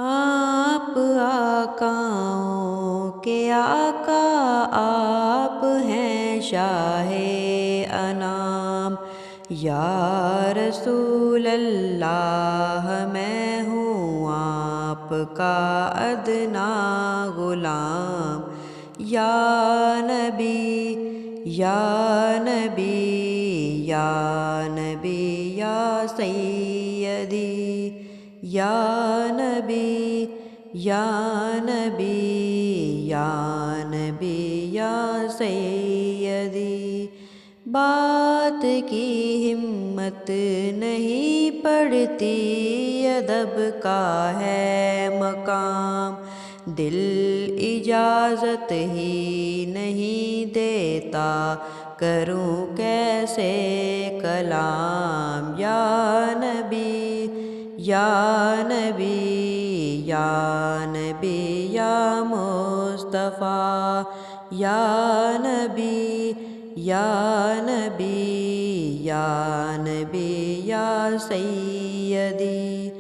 آپ آقاؤں کے آقا، آپ ہیں شاہ انام۔ یا رسول اللہ میں ہوں آپ کا ادنا غلام۔ یا نبی یا نبی یا نبی یا سیدی، یا نبی یا نبی یا نبی یا سیدی۔ بات کی ہمت نہیں پڑتی، ادب کا ہے مقام۔ دل اجازت ہی نہیں دیتا، کروں کیسے کلام۔ یا نبی یا نبی یا نبی یا مصطفیٰ، یا نبی یا نبی یا نبی یا سیدی۔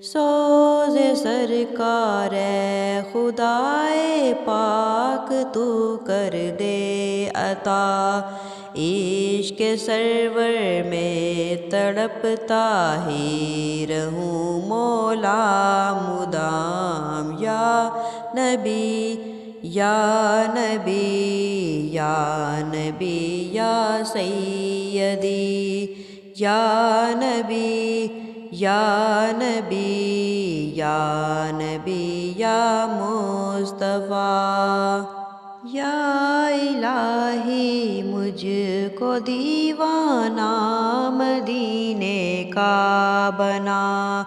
سوز سرکار اے خدائے پاک، تو کر دے عطا۔ عشق سرور میں تڑپتا ہی رہوں مولا مدام۔ یا نبی یا نبی یا نبی یا سیدی، یا نبی یا نبی یا نبی یا مصطفیٰ۔ یا الہی مجھ کو دیوانہ مدینے کا بنا،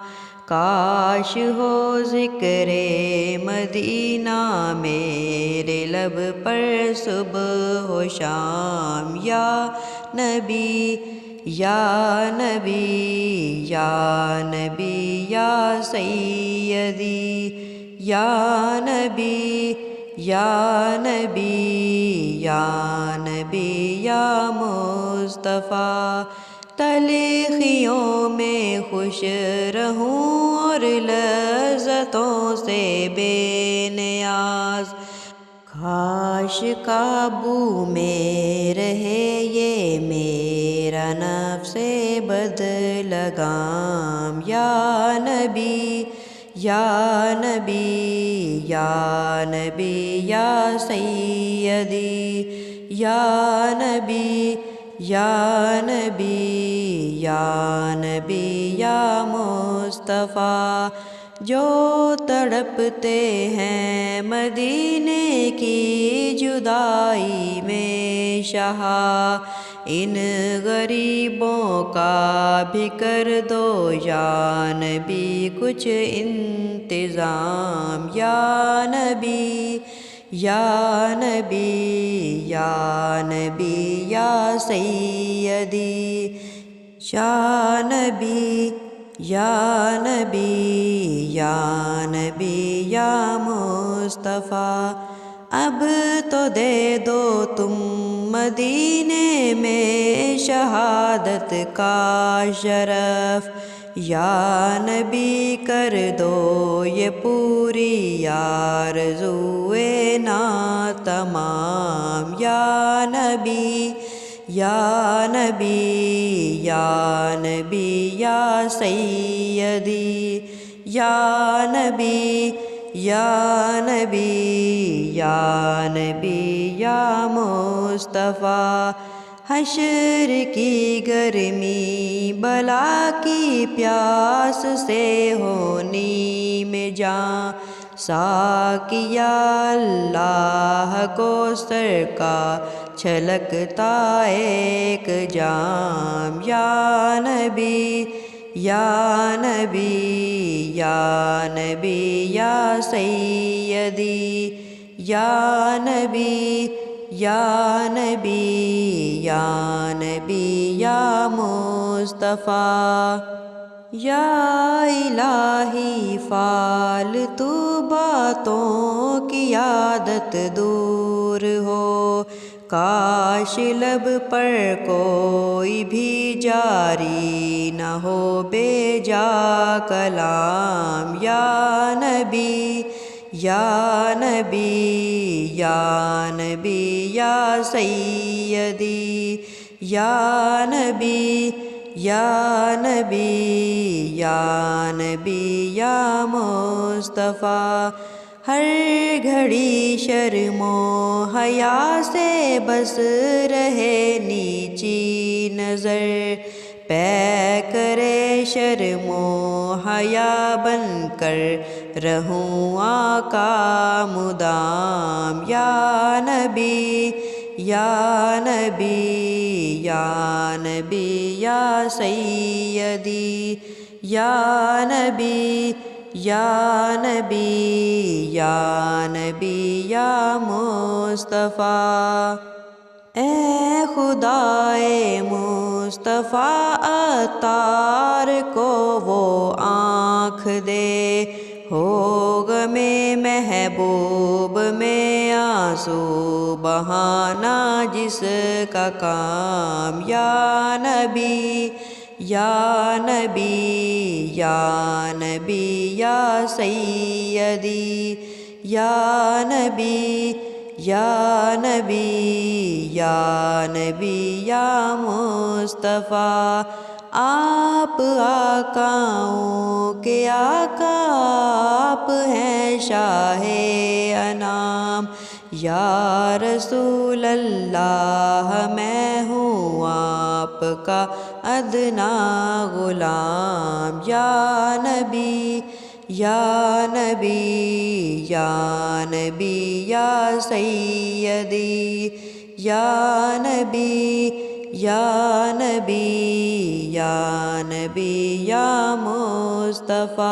کاش ہو ذکر مدینہ میرے لب پر صبح و شام۔ یا نبی یا نبی یا نبی یا سیدی، یا نبی یا نبی یا نبی یا مصطفیٰ۔ تلخیوں میں خوش رہوں اور لذتوں سے بے نیاز، کاش قابو میں رہے یہ میرا نفس بد لگام۔ یا نبی یا نبی یا نبی یا سیدی، یا نبی یا نبی یا نبی یا مصطفیٰ۔ جو تڑپتے ہیں مدینے کی جدائی میں شہا، ان غریبوں کا بھی کر دو یا نبی کچھ انتظام۔ یا نبی یا نبی یا نبی یا سیدی، یا نبی یا نبی یا نبی یا مصطفیٰ۔ اب تو دے دو تم مدینے میں شہادت کا شرف، یا نبی کر دو یہ پوری آرزوئے نا تمام۔ یا نبی یا نبی یا نبی یا سیدی، یا نبی یا نبی یا نبی یا مصطفیٰ۔ حشر کی گرمی بلا کی پیاس سے ہونی میں جاں، ساقیا اللہ کو سر کا چھلکتا ایک جام۔ یا نبی یا نبی یا نبی یا سیدی، یا نبی یا نبی یا نبی یا مصطفیٰ۔ یا الہی فالتو باتوں کی عادت دور ہو، کاش لب پر کوئی بھی جاری نہ ہو بے جا کلام، یا نبی یا نبی یا نبی یا سیدی، یا نبی یا نبی یا نبی یا مصطفیٰ۔ ہر گھڑی شرم و حیا سے بس رہے نیچی نظر، پے کرے شرم و حیا بن کر رہوں آقا مدام، یا نبی یا نبی یا نبی یا سیدی، یا نبی یا نبی یا نبی یا مصطفیٰ۔ اے خدائے مصطفیٰ عطار کو وہ آنکھ دے، ہو غم محبوب میں آنسو بہانا جس کا کام، یا نبی یا نبی یا نبی یا سیدی، یا نبی یا نبی یا نبی یا مصطفیٰ۔ آپ آقاؤں کے آقا، آپ ہیں شاہ انام، یا رسول اللہ میں ہوں آپ کا ادنا غلام، یا نبی یا نبی یا نبی یا سیدی، یا نبی یا نبی یا نبی یا مصطفیٰ۔